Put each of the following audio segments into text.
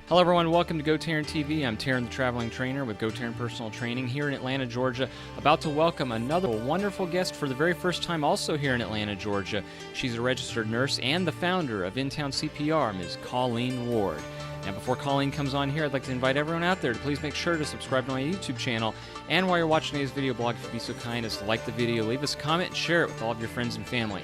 Hello everyone, welcome to GoTarryn TV. I'm Taryn the Traveling Trainer with GoTarryn Personal Training here in Atlanta, Georgia. About to welcome another wonderful guest for the very first time also here in Atlanta, Georgia. She's a registered nurse and the founder of In-Town CPR, Ms. Colleen Ward. Now before Colleen comes on here, I'd like to invite everyone out there to please make sure to subscribe to my YouTube channel. And while you're watching today's video blog, if you'd be so kind as to like the video, leave us a comment and share it with all of your friends and family.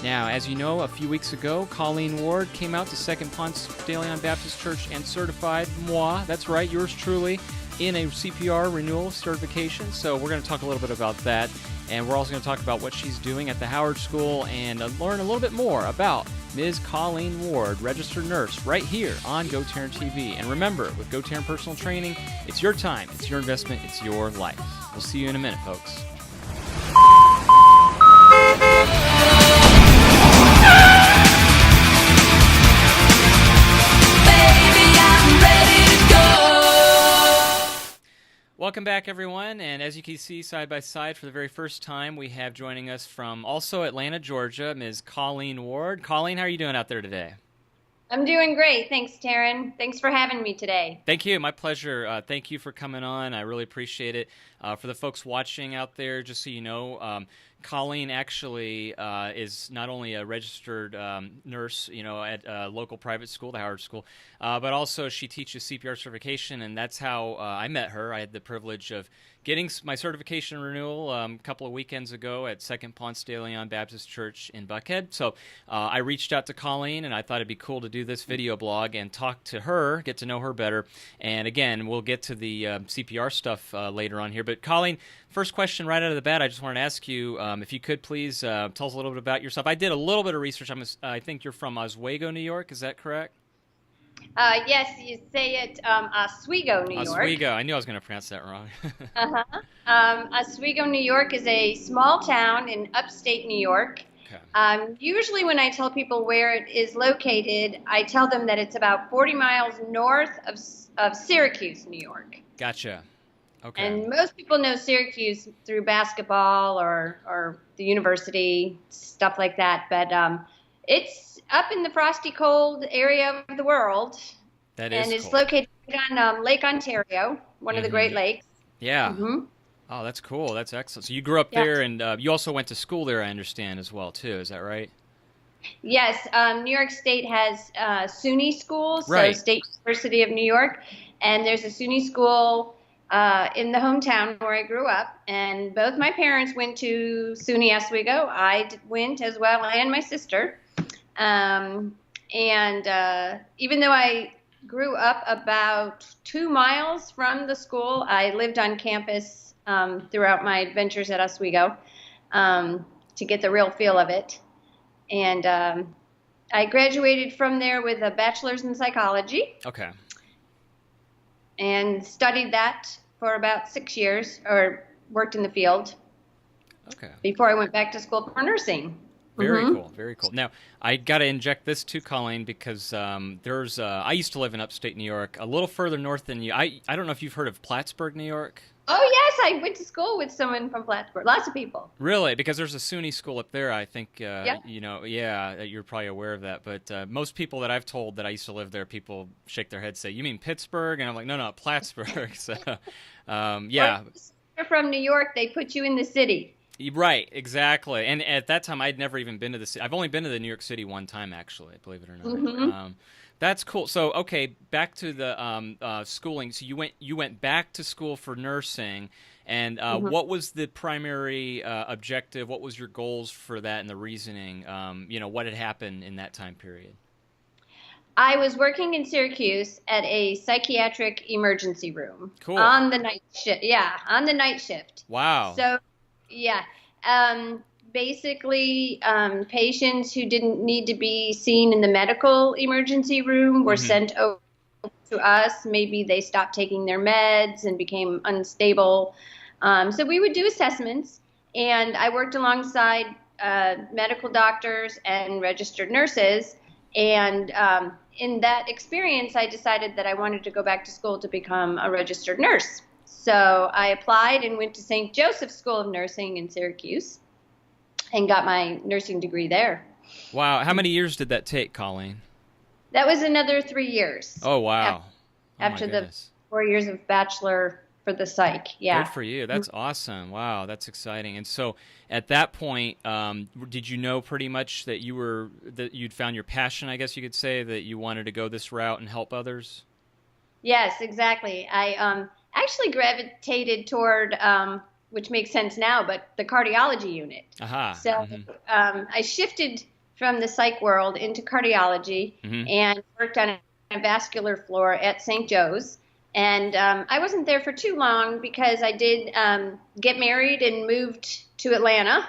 Now, as you know, a few weeks ago, Colleen Ward came out to Second Ponce de Leon Baptist Church and certified moi, that's right, yours truly, in a CPR renewal certification. So we're going to talk a little bit about that, and we're also going to talk about what she's doing at the Howard School and learn a little bit more about Ms. Colleen Ward, registered nurse, right here on GoTarryn TV. And remember, with GoTarryn Personal Training, it's your time, it's your investment, it's your life. We'll see you in a minute, folks. Welcome back, everyone, and as you can see side by side for the very first time, we have joining us from also Atlanta, Georgia, Ms. Colleen Ward. Colleen, how are you doing out there today? I'm doing great. Thanks, Taryn. Thanks for having me today. Thank you. My pleasure. Thank you for coming on. I really appreciate it. For the folks watching out there, just so you know, Colleen actually is not only a registered nurse, at a local private school, the Howard School, but also she teaches CPR certification, and that's how I met her. I had the privilege of getting my certification renewal a couple of weekends ago at Second Ponce de Leon Baptist Church in Buckhead. So I reached out to Colleen, and I thought it'd be cool to do this video blog and talk to her, get to know her better. And again, we'll get to the CPR stuff later on here. But Colleen, first question right out of the bat, I just wanted to ask you if you could please tell us a little bit about yourself. I did a little bit of research. I think you're from Oswego, New York. Is that correct? Yes, you say it Oswego, New York. Oswego. I knew I was going to pronounce that wrong. Oswego, New York is a small town in upstate New York. Okay. Usually when I tell people where it is located, I tell them that it's about 40 miles north of Syracuse, New York. Gotcha. Okay. And most people know Syracuse through basketball or the university, stuff like that. But it's up in the frosty cold area of the world. That is And it's cool. located on Lake Ontario, one of the Great Lakes. Yeah. Mm-hmm. Oh, that's cool. That's excellent. So you grew up there, and you also went to school there, I understand, as well, too. Is that right? Yes. New York State has SUNY schools, right. So State University of New York. And there's a SUNY school in the hometown where I grew up. And both my parents went to SUNY Oswego. I went as well, and my sister. And even though I grew up about 2 miles from the school, I lived on campus throughout my adventures at Oswego to get the real feel of it. And I graduated from there with a bachelor's in psychology. Okay. And studied that for about 6 years, or worked in the field. Okay. Before I went back to school for nursing. Very cool, very cool. Now, I got to inject this too, Colleen, because I used to live in upstate New York, a little further north than you. I don't know if you've heard of Plattsburgh, New York. Oh, yes, I went to school with someone from Plattsburgh. Lots of people. Really? Because there's a SUNY school up there, I think, Yeah. You're probably aware of that. But most people that I've told that I used to live there, people shake their heads, say, you mean Pittsburgh? And I'm like, no, Plattsburgh. So, yeah. If you're from New York, they put you in the city. Right, exactly. And at that time, I'd never even been to the city. I've only been to the New York City one time, actually, believe it or not. Mm-hmm. That's cool. So, okay, back to the schooling. So you went back to school for nursing, and what was the primary objective? What was your goals for that and the reasoning? What had happened in that time period? I was working in Syracuse at a psychiatric emergency room. Cool. On the night shift. Yeah, on the night shift. Wow. So, yeah. Basically, patients who didn't need to be seen in the medical emergency room were sent over to us. Maybe they stopped taking their meds and became unstable. So we would do assessments, and I worked alongside medical doctors and registered nurses. And in that experience, I decided that I wanted to go back to school to become a registered nurse. So I applied and went to St. Joseph's School of Nursing in Syracuse and got my nursing degree there. Wow. How many years did that take, Colleen? That was another 3 years. Oh, wow. Oh my after the goodness. 4 years of bachelor for the psych. Yeah. Good for you. That's awesome. Wow, that's exciting. And so, at that point, did you know pretty much that you'd found your passion? I guess you could say that you wanted to go this route and help others. Yes, exactly. I actually gravitated toward, which makes sense now, but the cardiology unit. Aha. So I shifted from the psych world into cardiology and worked on a vascular floor at St. Joe's. And I wasn't there for too long because I did get married and moved to Atlanta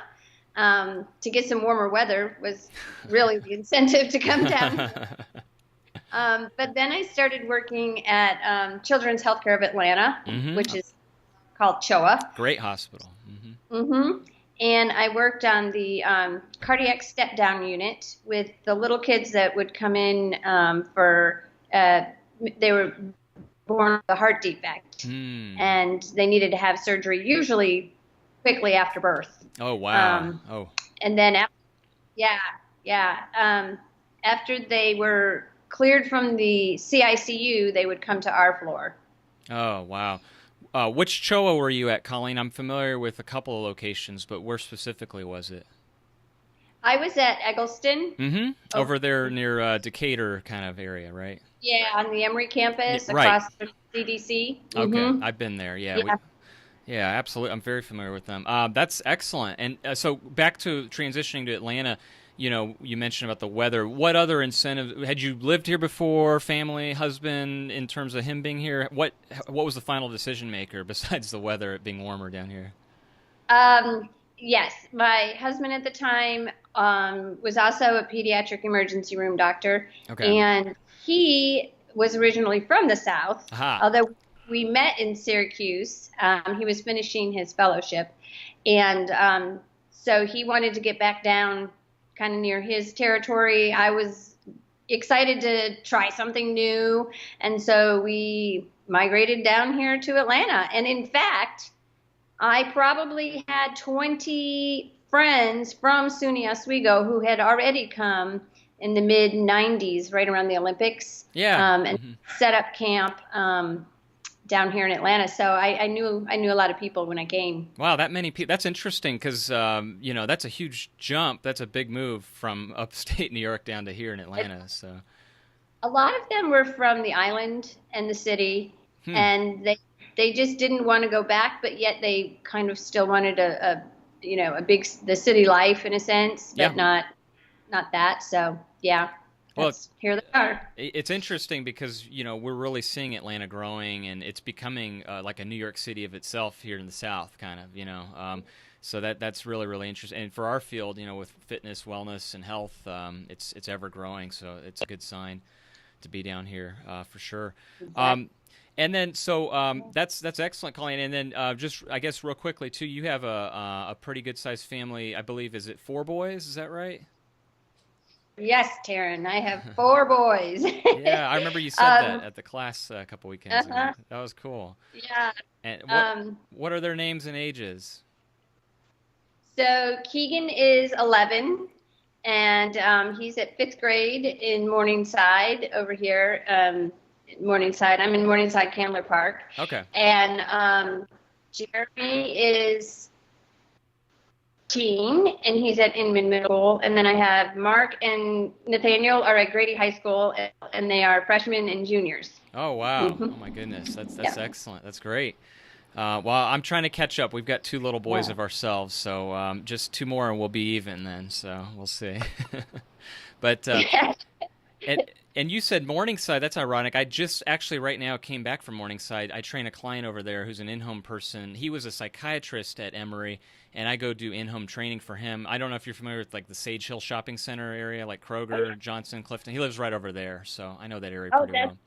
to get some warmer weather was really the incentive to come down. But then I started working at Children's Healthcare of Atlanta, which is called CHOA. Great hospital. And I worked on the cardiac step-down unit with the little kids that would come in they were born with a heart defect, and they needed to have surgery usually quickly after birth. Oh, wow. And then, after they were cleared from the CICU, they would come to our floor. Oh, wow. Which CHOA were you at, Colleen? I'm familiar with a couple of locations, but where specifically was it? I was at Eggleston. Over there near Decatur kind of area, right? Yeah, on the Emory campus Right. across the CDC. Okay, I've been there. Yeah. Yeah. Yeah, absolutely. I'm very familiar with them. That's excellent. And so back to transitioning to Atlanta, you mentioned about the weather. What other incentive had you lived here before? Family, husband, in terms of him being here? What was the final decision maker besides the weather, it being warmer down here? Yes, my husband at the time was also a pediatric emergency room doctor, and he was originally from the South. Although we met in Syracuse, he was finishing his fellowship, and so he wanted to get back down kind of near his territory. I was excited to try something new, and so we migrated down here to Atlanta. And in fact, I probably had 20 friends from SUNY Oswego who had already come in the mid-'90s, right around the Olympics, and set up camp down here in Atlanta. So I knew a lot of people when I came. Wow, that many people. That's interesting because, that's a huge jump. That's a big move from upstate New York down to here in Atlanta. So a lot of them were from the island and the city, and they just didn't want to go back, but yet they kind of still wanted the city life in a sense, but not that. So yeah. Well, here they are. It's interesting because, we're really seeing Atlanta growing, and it's becoming like a New York City of itself here in the South, kind of, so that's really, really interesting. And for our field, with fitness, wellness, and health, it's ever growing. So it's a good sign to be down here for sure. Exactly. And then, so that's excellent, Colleen. And then just, I guess, real quickly, too, you have a pretty good-sized family. I believe, is it 4 boys? Is that right? Yes, Taryn, I have 4 boys. Yeah, I remember you said that at the class a couple weekends ago. That was cool. Yeah. And what are their names and ages? So Keegan is 11, and he's at 5th grade in Morningside over here. Morningside. I'm in Morningside, Candler Park. Okay. And Jeremy is teen, and he's at Inman Middle School. And then I have Mark and Nathaniel are at Grady High School, and they are freshmen and juniors. Oh, wow. Oh, my goodness. That's excellent. That's great. Well, I'm trying to catch up. We've got 2 little boys of ourselves, so just 2 more and we'll be even then, so we'll see. But and you said Morningside. That's ironic. I just actually right now came back from Morningside. I train a client over there who's an in-home person. He was a psychiatrist at Emory, and I go do in-home training for him. I don't know if you're familiar with like the Sage Hill Shopping Center area, like Kroger, Johnson, Clifton. He lives right over there, so I know that area pretty well.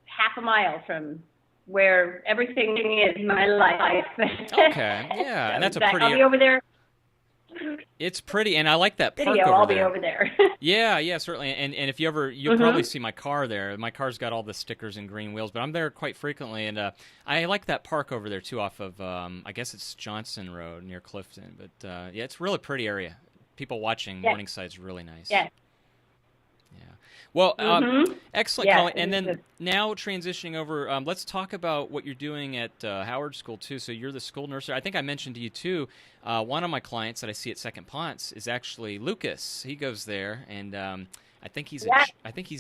Half a mile from where everything is in my life. Okay, yeah, and that's a pretty. I'll be over there. It's pretty, and I like that park Video, over I'll there. be over there. Yeah, certainly. And if you ever, you'll probably see my car there. My car's got all the stickers and green wheels, but I'm there quite frequently. And I like that park over there, too, off of, I guess it's Johnson Road near Clifton. But, yeah, it's a really pretty area. People watching Morningside's really nice. Yeah. Well, Mm-hmm. excellent, Yeah, Colleen. And then now transitioning over, let's talk about what you're doing at Howard School, too. So you're the school nurse. I think I mentioned to you, too, one of my clients that I see at Second Ponce is actually Lucas. He goes there, and I think he's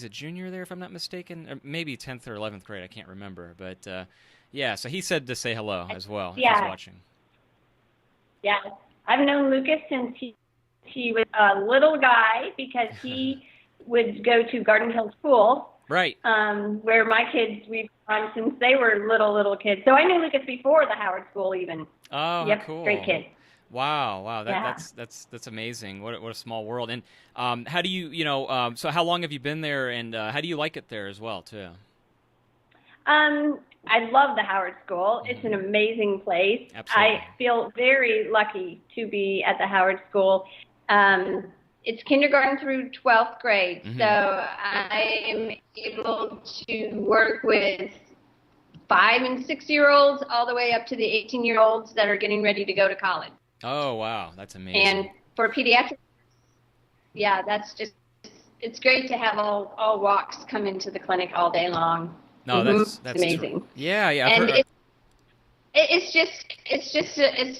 a junior there, if I'm not mistaken, or maybe 10th or 11th grade. I can't remember. But, so he said to say hello as well if he's watching. Yeah, I've known Lucas since he was a little guy because he would go to Garden Hill School, right? Where my kids we've gone since they were little kids. So I knew Lucas before the Howard School even. Oh, yep, cool! Great kid. Wow, that's amazing. What a small world. And how do you so how long have you been there, and how do you like it there as well too? I love the Howard School. It's an amazing place. Absolutely. I feel very lucky to be at the Howard School. It's kindergarten through 12th grade, so I am able to work with 5 and 6-year-olds all the way up to the 18-year-olds that are getting ready to go to college. Oh, wow, that's amazing. And for pediatrics, it's great to have all walks come into the clinic all day long. No, that's amazing. Yeah. And it's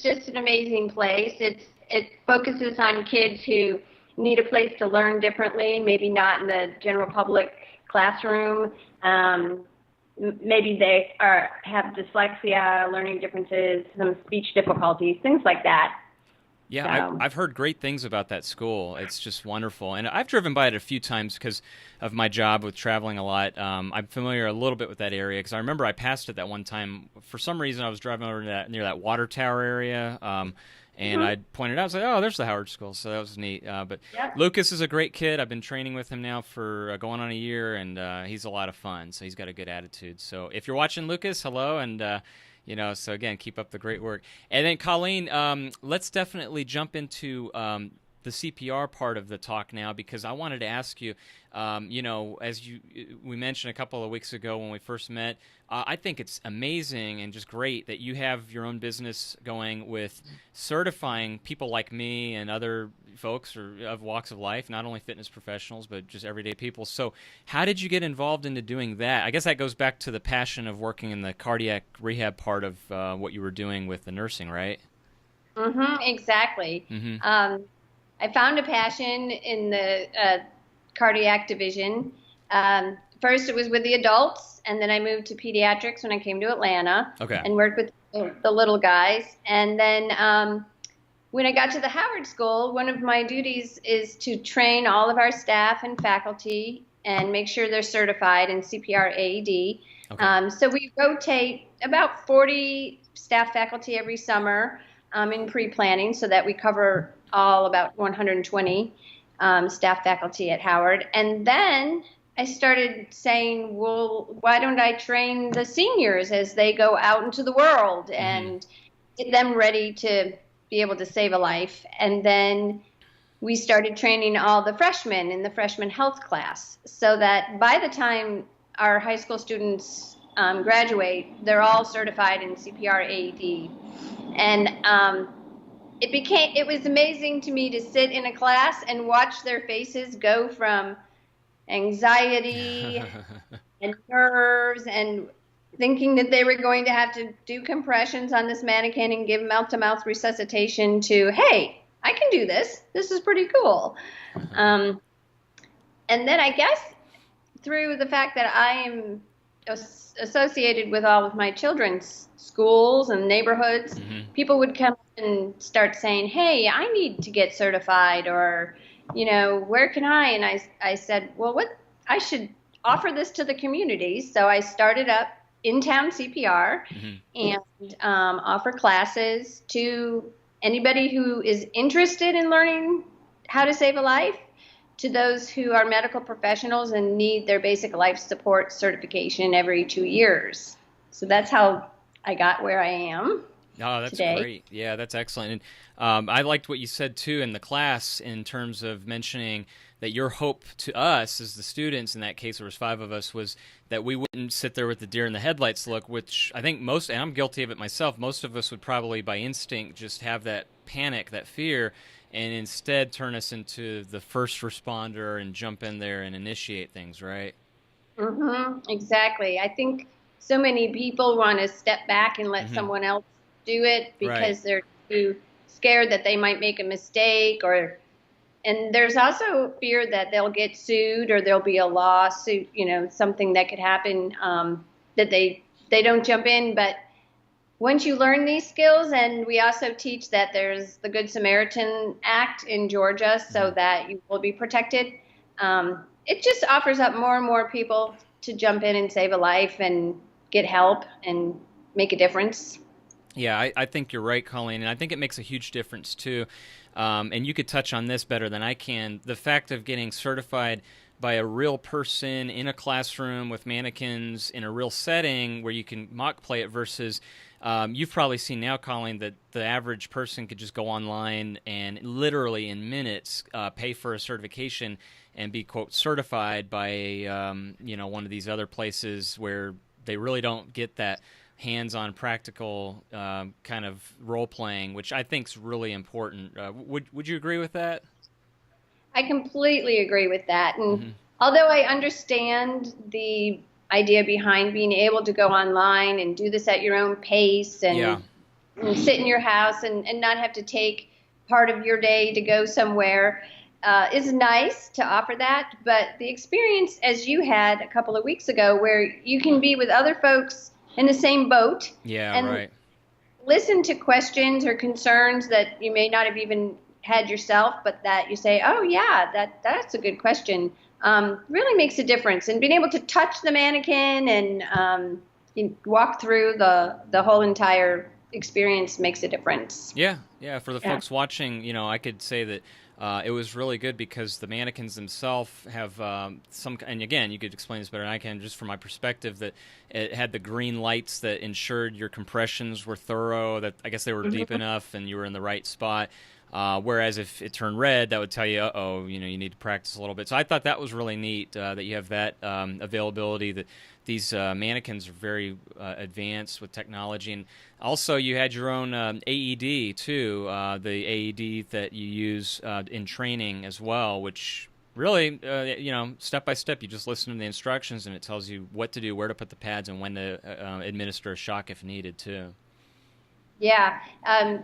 just an amazing place. It focuses on kids who need a place to learn differently, maybe not in the general public classroom. Maybe they have dyslexia, learning differences, some speech difficulties, things like that. Yeah, So. I've heard great things about that school. It's just wonderful. And I've driven by it a few times because of my job with traveling a lot. I'm familiar a little bit with that area because I remember I passed it that one time. For some reason, I was driving over near that water tower area, and I pointed out, I was like, oh, there's the Howard School. So that was neat. But Lucas is a great kid. I've been training with him now for going on a year, and he's a lot of fun. So he's got a good attitude. So if you're watching, Lucas, hello, and so again, keep up the great work. And then Colleen, let's definitely jump into the CPR part of the talk now, because I wanted to ask you, as we mentioned a couple of weeks ago when we first met, I think it's amazing and just great that you have your own business going with certifying people like me and other folks of walks of life, not only fitness professionals, but just everyday people. So how did you get involved into doing that? I guess that goes back to the passion of working in the cardiac rehab part of what you were doing with the nursing, right? Exactly. I found a passion in the cardiac division. First, it was with the adults, and then I moved to pediatrics when I came to Atlanta and worked with the little guys. And then when I got to the Howard School, one of my duties is to train all of our staff and faculty and make sure they're certified in CPR AED. So we rotate about 40 staff faculty every summer in pre-planning so that we cover all about 120 staff faculty at Howard. And then I started saying, well, why don't I train the seniors as they go out into the world and get them ready to be able to save a life? And then we started training all the freshmen in the freshman health class so that by the time our high school students graduate, they're all certified in CPR AED. And it was amazing to me to sit in a class and watch their faces go from anxiety and nerves and thinking that they were going to have to do compressions on this mannequin and give mouth-to-mouth resuscitation to, hey, I can do this. This is pretty cool. And then I guess through the fact that I am associated with all of my children's schools and neighborhoods, people would come and start saying, hey, I need to get certified, or, where can I? And I said, well, I should offer this to the community. So I started up in-town CPR and offer classes to anybody who is interested in learning how to save a life, to those who are medical professionals and need their basic life support certification every 2 years. So that's how I got where I am. Oh, that's today. Great. Yeah, that's excellent. And I liked what you said, too, in the class in terms of mentioning that your hope to us as the students, in that case there was 5 of us, was that we wouldn't sit there with the deer in the headlights look, which I think most, and I'm guilty of it myself, most of us would probably by instinct just have that panic, that fear. and instead turn us into the first responder and jump in there and initiate things, right? Exactly. I think so many people want to step back and let someone else do it because they're too scared that they might make a mistake, and there's also fear that they'll get sued or there'll be a lawsuit, something that could happen, that they don't jump in. But once you learn these skills, and we also teach that there's the Good Samaritan Act in Georgia so that you will be protected. It just offers up more and more people to jump in and save a life and get help and make a difference. Yeah, I think you're right, Colleen, and I think it makes a huge difference too. And you could touch on this better than I can. The fact of getting certified by a real person in a classroom with mannequins in a real setting where you can mock play it versus you've probably seen now, Colleen, that the average person could just go online and literally in minutes pay for a certification and be, quote, certified by one of these other places where they really don't get that hands-on practical kind of role-playing, which I think is really important. Would you agree with that? I completely agree with that. And although I understand the idea behind being able to go online and do this at your own pace and sit in your house and not have to take part of your day to go somewhere, is nice to offer that. But the experience, as you had a couple of weeks ago, where you can be with other folks in the same boat and listen to questions or concerns that you may not have even had yourself, but that you say, oh yeah, that's a good question, really makes a difference. And being able to touch the mannequin and walk through the whole entire experience makes a difference. Yeah. For the folks watching, I could say that it was really good because the mannequins themselves have and again, you could explain this better than I can, just from my perspective, that it had the green lights that ensured your compressions were thorough, that I guess they were deep enough and you were in the right spot. Whereas if it turned red, that would tell you, you need to practice a little bit. So I thought that was really neat that you have that availability, that these mannequins are very advanced with technology. And also you had your own AED, too, the AED that you use in training as well, which really, step by step, you just listen to the instructions and it tells you what to do, where to put the pads, and when to administer a shock if needed, too. Yeah,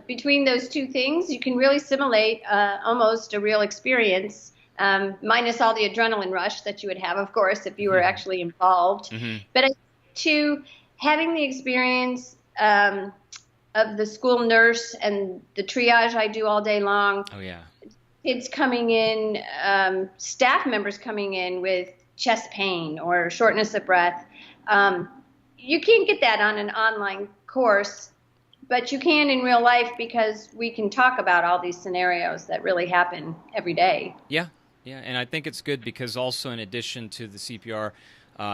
between those two things, you can really simulate almost a real experience, minus all the adrenaline rush that you would have, of course, if you were actually involved. But to having the experience of the school nurse and the triage I do all day long, kids coming in, staff members coming in with chest pain or shortness of breath, you can't get that on an online course. But you can in real life because we can talk about all these scenarios that really happen every day. Yeah, and I think it's good because also in addition to the CPR,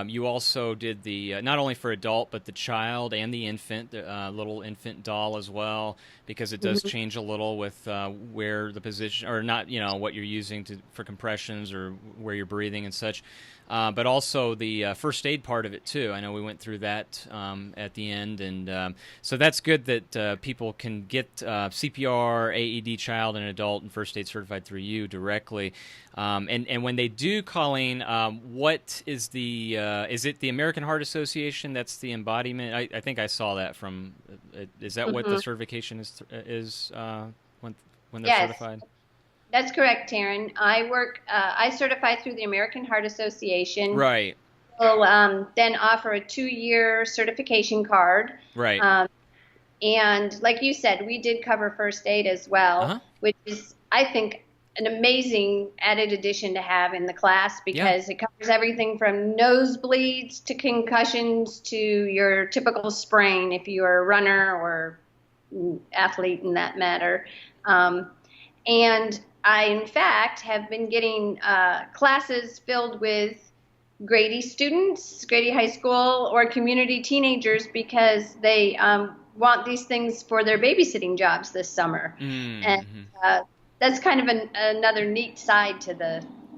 you also did the, not only for adult, but the child and the infant, little infant doll as well, because it does change a little with where the position, or not, what you're using for compressions or where you're breathing and such. But also the first aid part of it, too. I know we went through that at the end. And so that's good that people can get CPR, AED, child, and adult, and first aid certified through you directly. And when they do, Colleen, what is is it the American Heart Association that's the embodiment? I think I saw that from, is that what the certification is when they're certified? That's correct, Taryn. I certify through the American Heart Association. Right. We'll then offer a 2-year certification card. Right. And like you said, we did cover first aid as well, which is, I think, an amazing added addition to have in the class because it covers everything from nosebleeds to concussions to your typical sprain if you're a runner or athlete in that matter. And I, in fact, have been getting classes filled with Grady students, Grady High School, or community teenagers because they want these things for their babysitting jobs this summer. And that's kind of another neat side to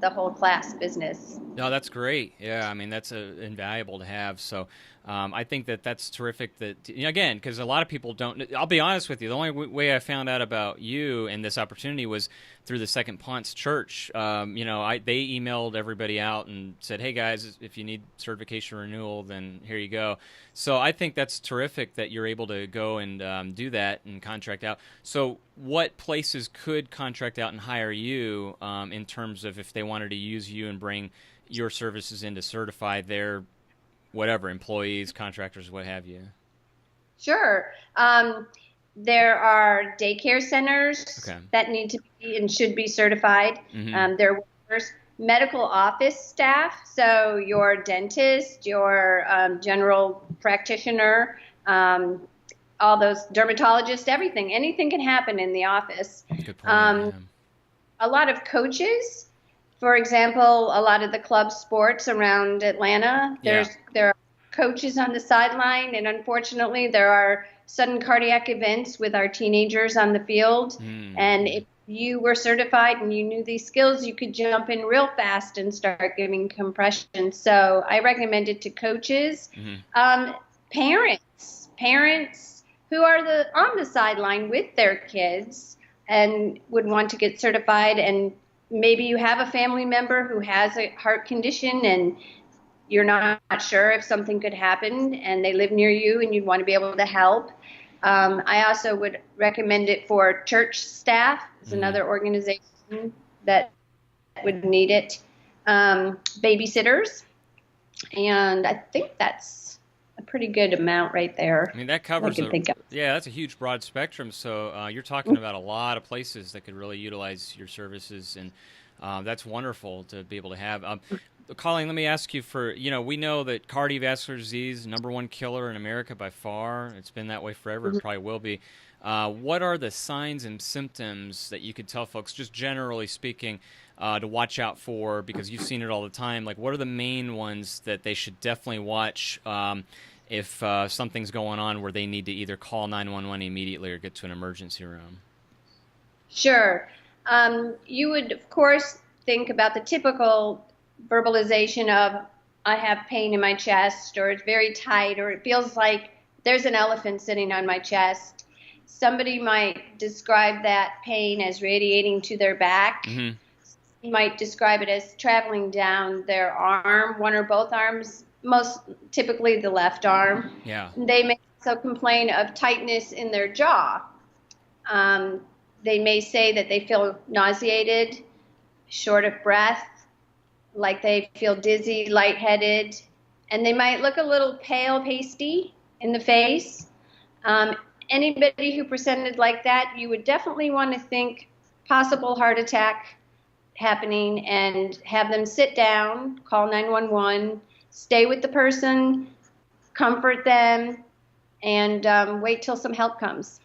the whole class business. No, that's great. Yeah, I mean, that's invaluable to have. So I think that that's terrific that, again, because a lot of people don't, I'll be honest with you, the only way I found out about you and this opportunity was through the Second Ponce Church. They emailed everybody out and said, hey guys, if you need certification renewal, then here you go. So I think that's terrific that you're able to go and do that and contract out. So what places could contract out and hire you in terms of if they wanted to use you and bring your services in to certify their whatever, employees, contractors, what have you? Sure. There are daycare centers that need to be and should be certified. Mm-hmm. There are workers, medical office staff, so your dentist, your general practitioner, all those dermatologists, anything can happen in the office. Good point. A lot of coaches, for example, a lot of the club sports around Atlanta, there are coaches on the sideline, and unfortunately there are sudden cardiac events with our teenagers on the field. And if you were certified and you knew these skills, you could jump in real fast and start giving compression. So I recommend it to coaches. Parents who are on the sideline with their kids and would want to get certified, and maybe you have a family member who has a heart condition and you're not sure if something could happen, and they live near you and you'd want to be able to help. I also would recommend it for church staff. It's another organization that would need it. Babysitters. And I think that's a pretty good amount right there. I mean, that covers that's a huge broad spectrum. So you're talking about a lot of places that could really utilize your services, and that's wonderful to be able to have. Colleen, let me ask you we know that cardiovascular disease, #1 killer in America by far. It's been that way forever. It probably will be. What are the signs and symptoms that you could tell folks, just generally speaking, to watch out for, because you've seen it all the time? Like, what are the main ones that they should definitely watch if something's going on where they need to either call 911 immediately or get to an emergency room? Sure. You would, of course, think about the typical verbalization of, I have pain in my chest, or it's very tight, or it feels like there's an elephant sitting on my chest. Somebody might describe that pain as radiating to their back. You might describe it as traveling down their arm, one or both arms, most typically the left arm. Yeah. They may also complain of tightness in their jaw. They may say that they feel nauseated, short of breath, like they feel dizzy, lightheaded, and they might look a little pale, pasty in the face. Anybody who presented like that, you would definitely want to think possible heart attack happening and have them sit down, call 911, stay with the person, comfort them, and wait till some help comes.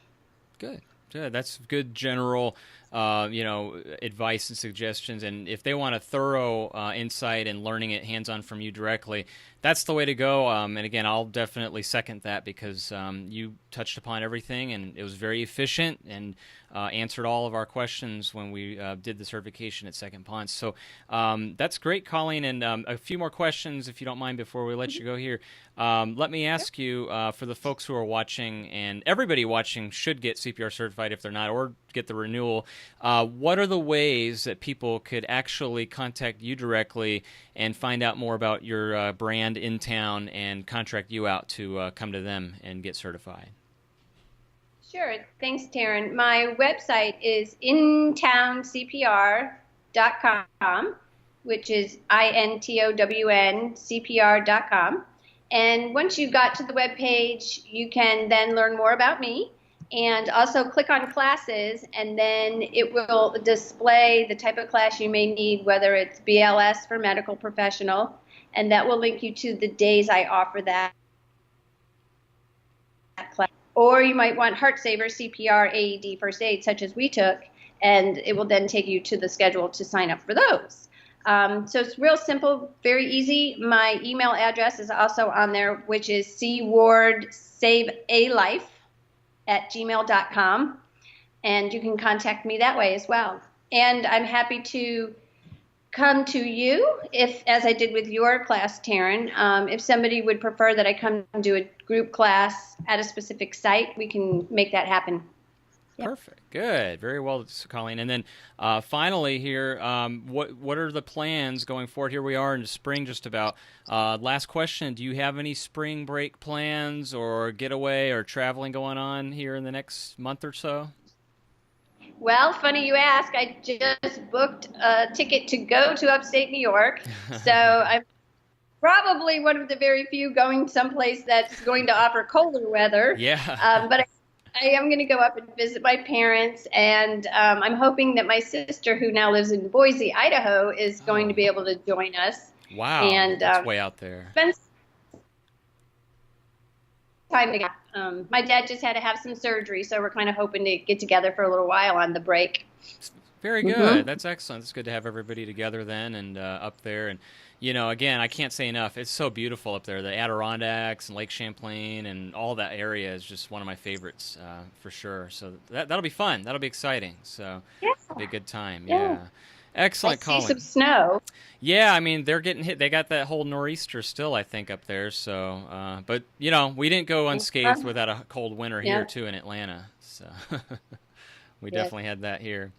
Good. That's good general advice and suggestions. And if they want a thorough insight and learning it hands-on from you directly, that's the way to go. And again, I'll definitely second that, because you touched upon everything, and it was very efficient and answered all of our questions when we did the certification at Second Ponce. So that's great, Colleen. And a few more questions, if you don't mind, before we let you go here. Let me ask you, for the folks who are watching, and everybody watching should get CPR certified if they're not, or get the renewal. What are the ways that people could actually contact you directly and find out more about your brand in town and contract you out to come to them and get certified? Sure. Thanks, Taryn. My website is intowncpr.com, which is INTOWNCPR.com. And once you got to the webpage, you can then learn more about me, and also click on classes, and then it will display the type of class you may need, whether it's BLS for medical professional, and that will link you to the days I offer that class. Or you might want Heart Saver, CPR, AED, First Aid, such as we took, and it will then take you to the schedule to sign up for those. So it's real simple, very easy. My email address is also on there, which is cwardsavealife@gmail.com, and you can contact me that way as well. And I'm happy to come to you, if, as I did with your class, Taryn. If somebody would prefer that I come do a group class at a specific site, we can make that happen. Yep. Perfect. Good. Very well, Colleen. And then finally here, what are the plans going forward? Here we are in the spring just about. Last question. Do you have any spring break plans or getaway or traveling going on here in the next month or so? Well, funny you ask. I just booked a ticket to go to upstate New York. So I'm probably one of the very few going someplace that's going to offer colder weather. Yeah. But I am going to go up and visit my parents, and I'm hoping that my sister, who now lives in Boise, Idaho, is going to be able to join us. Wow, and that's way out there. Spend time together. My dad just had to have some surgery, so we're kind of hoping to get together for a little while on the break. Very good. That's excellent. It's good to have everybody together then and up there. And, you know, again, I can't say enough. It's so beautiful up there. The Adirondacks and Lake Champlain and all that area is just one of my favorites for sure. So that'll be fun. That'll be exciting. So it'll be a good time. Yeah. Excellent, Colleen. I see some snow. Yeah, I mean, they're getting hit. They got that whole nor'easter still, I think, up there. So, but, you know, we didn't go unscathed without a cold winter here, too, in Atlanta. So we definitely had that here.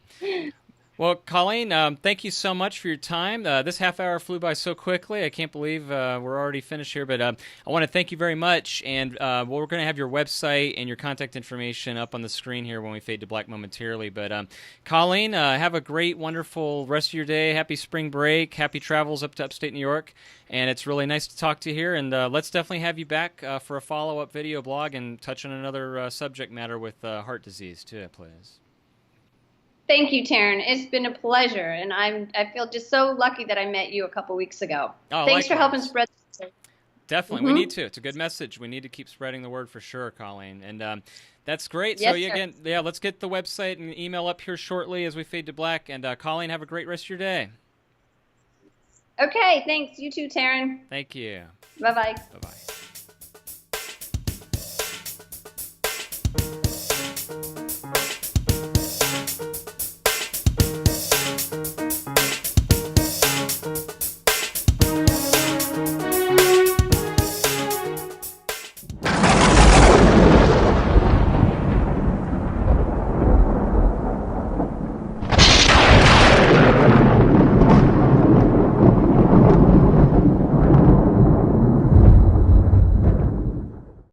Well, Colleen, thank you so much for your time. This half hour flew by so quickly. I can't believe we're already finished here. But I want to thank you very much. And we're going to have your website and your contact information up on the screen here when we fade to black momentarily. But Colleen, have a great, wonderful rest of your day. Happy spring break. Happy travels up to upstate New York. And it's really nice to talk to you here. And let's definitely have you back for a follow-up video blog and touch on another subject matter with heart disease, too, please. Thank you, Taryn. It's been a pleasure, and I feel just so lucky that I met you a couple weeks ago. Thanks for helping spread the message. Definitely. We need to. It's a good message. We need to keep spreading the word for sure, Colleen. And that's great. Yes, so, again, let's get the website and email up here shortly as we fade to black. And, Colleen, have a great rest of your day. Okay, thanks. You too, Taryn. Thank you. Bye-bye. Bye-bye.